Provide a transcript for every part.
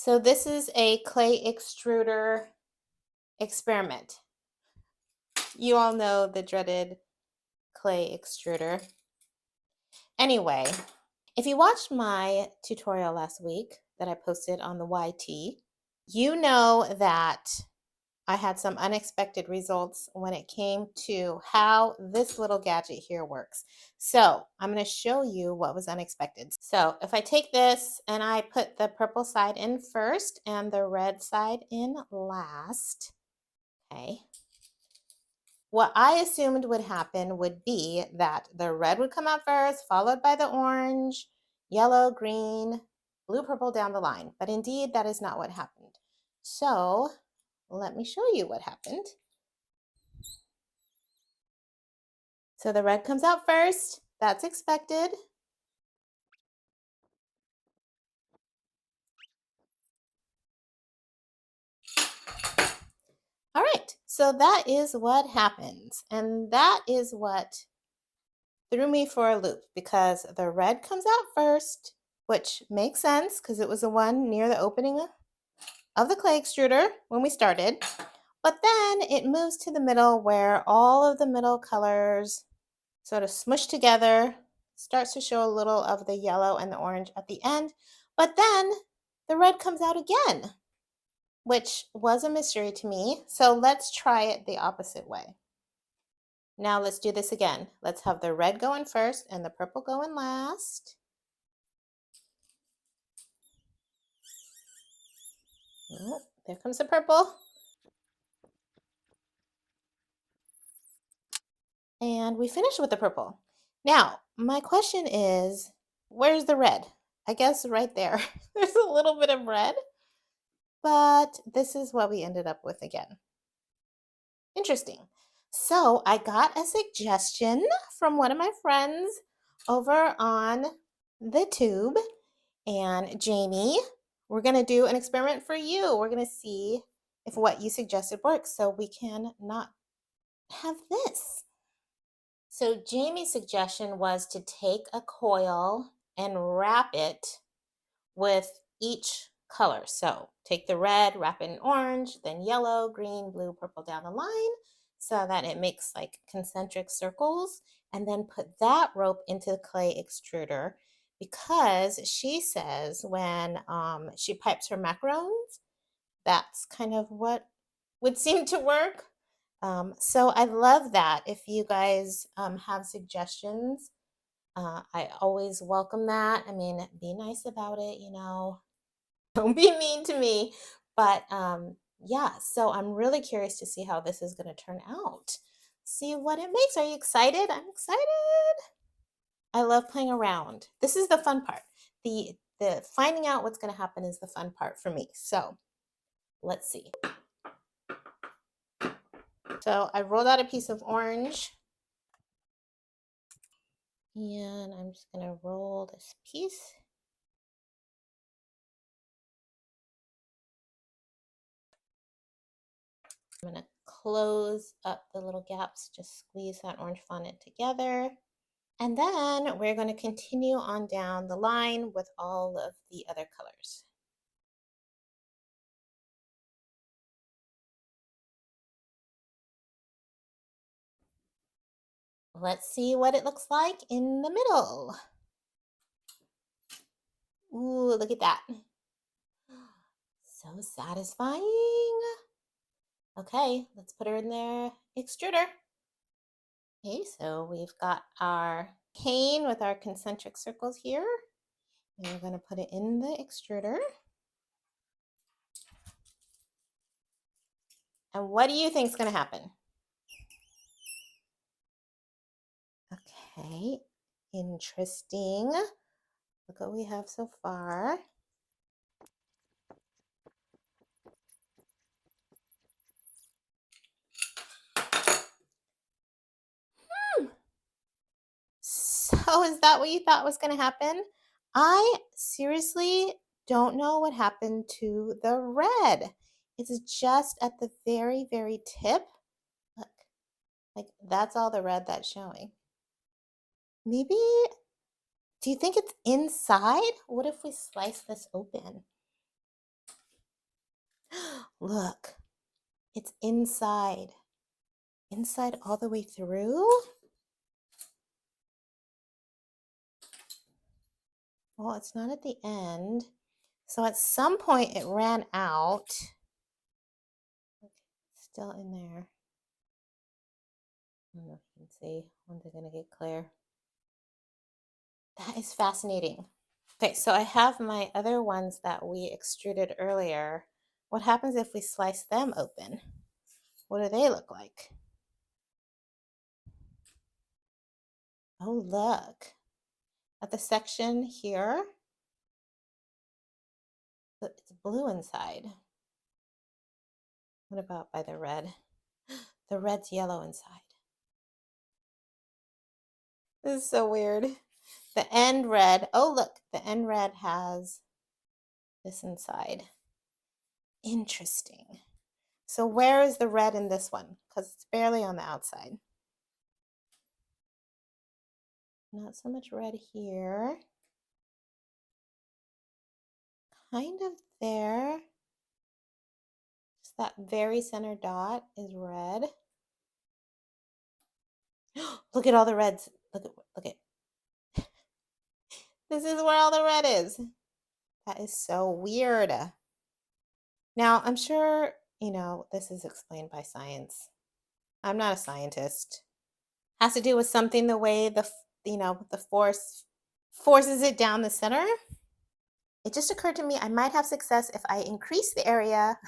So this is a clay extruder experiment. You all know the dreaded clay extruder. Anyway, if you watched my tutorial last week that I posted on the YT, you know that I had some unexpected results when it came to how this little gadget here works. So I'm going to show you what was unexpected. So if I take this and I put the purple side in first and the red side in last, okay, what I assumed would happen would be that the red would come out first, followed by the orange, yellow, green, blue, purple down the line. But indeed, that is not what happened. So let me show you what happened. So the red comes out first. That's expected. All right, so that is what happens. And that is what threw me for a loop because the red comes out first, which makes sense because it was the one near the opening of the clay extruder when we started. But then it moves to the middle where all of the middle colors sort of smush together, starts to show a little of the yellow and the orange at the end. But then the red comes out again, which was a mystery to me. So let's try it the opposite way. Now let's do this again. Let's have the red go in first and the purple go in last. Oh, there comes the purple. And we finished with the purple. Now, my question is, where's the red? I guess right there. There's a little bit of red, but this is what we ended up with again. Interesting. So I got a suggestion from one of my friends over on the tube. And Jamie, we're going to do an experiment for you. We're going to see if what you suggested works so we can not have this. So Jamie's suggestion was to take a coil and wrap it with each color. So take the red, wrap it in orange, then yellow, green, blue, purple down the line so that it makes like concentric circles, and then put that rope into the clay extruder because she says when she pipes her macarons, that's kind of what would seem to work. So I love that. If you guys have suggestions, I always welcome that. I mean, be nice about it, you know. Don't be mean to me. But yeah, so I'm really curious to see how this is going to turn out. See what it makes. Are you excited? I'm excited. I love playing around. This is the fun part. The finding out what's going to happen is the fun part for me. So let's see. So I rolled out a piece of orange. And I'm just going to roll this piece. I'm going to close up the little gaps, just squeeze that orange fondant together. And then we're going to continue on down the line with all of the other colors. Let's see what it looks like in the middle. Ooh, look at that. So satisfying. Okay, let's put her in the extruder. Okay, so we've got our cane with our concentric circles here. And we're going to put it in the extruder. And what do you think is going to happen? Okay, interesting. Look what we have so far. So is that what you thought was going to happen? I seriously don't know what happened to the red. It's just at the very, very tip. Look, like that's all the red that's showing. Maybe, do you think it's inside? What if we slice this open? Look, it's inside. Inside all the way through? Well, it's not at the end. So at some point it ran out. Still in there. I don't know if you can see. When's it going to get clear? That is fascinating. Okay, so I have my other ones that we extruded earlier. What happens if we slice them open? What do they look like? Oh, look. At the section here, it's blue inside. What about by the red? The red's yellow inside. This is so weird. The end red, oh look, the end red has this inside. Interesting. So where is the red in this one? Because it's barely on the outside. Not so much red here. Kind of there. Just that very center dot is red. Look at all the reds. Look at. This is where all the red is. That is so weird. Now, I'm sure, this is explained by science. I'm not a scientist. Has to do with something the way the force forces it down the center. It just occurred to me I might have success if I increase the area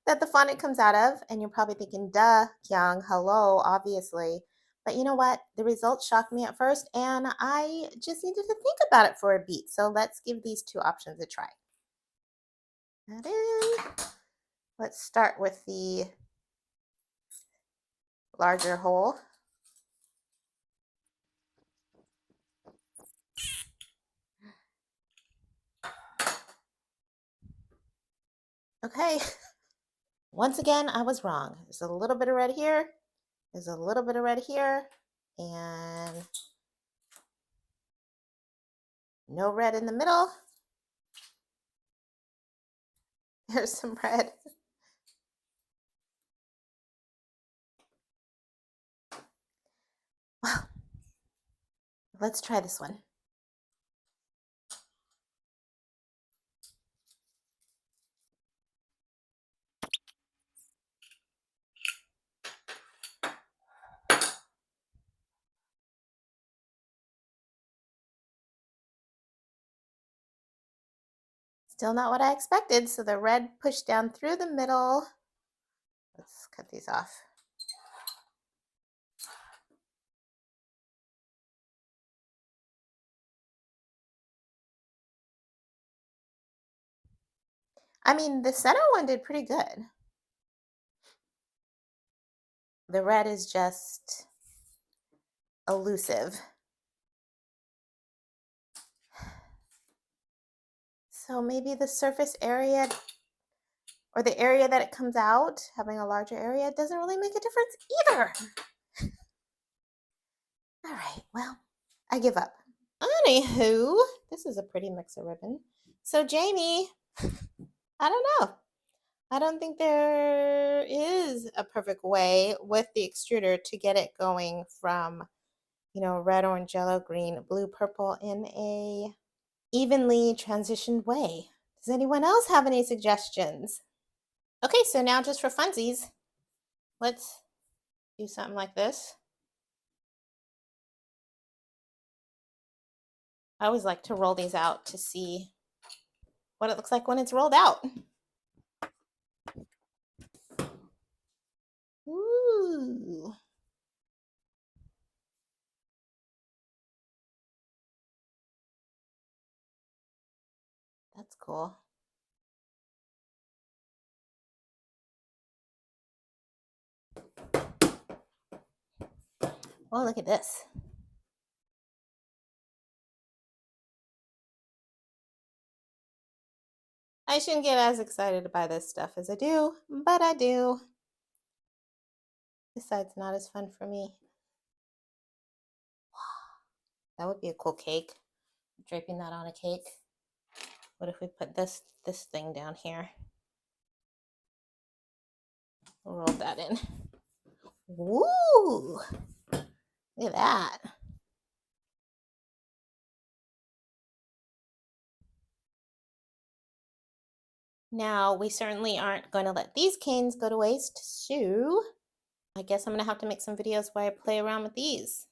that the fondant comes out of. And you're probably thinking, duh, Kyung, hello, obviously. But you know what? The results shocked me at first, and I just needed to think about it for a beat. So let's give these two options a try. That in. Let's start with the larger hole. Okay. Once again, I was wrong. There's a little bit of red here. There's a little bit of red here. And no red in the middle. There's some red. Well, let's try this one. Still not what I expected, so the red pushed down through the middle. Let's cut these off. I mean, the center one did pretty good. The red is just elusive. So maybe the surface area or the area that it comes out, having a larger area, doesn't really make a difference either. All right, well, I give up. Anywho, this is a pretty mix of ribbon. So Jamie, I don't know. I don't think there is a perfect way with the extruder to get it going from, red, orange, yellow, green, blue, purple in a evenly transitioned way. Does anyone else have any suggestions? Okay, so now just for funsies, let's do something like this. I always like to roll these out to see what it looks like when it's rolled out. Ooh. That's cool. Oh, look at this. I shouldn't get as excited by this stuff as I do, but I do. This side's not as fun for me. That would be a cool cake. Draping that on a cake. What if we put this thing down here? Roll that in. Woo! Look at that. Now, we certainly aren't going to let these canes go to waste, so I guess I'm going to have to make some videos where I play around with these.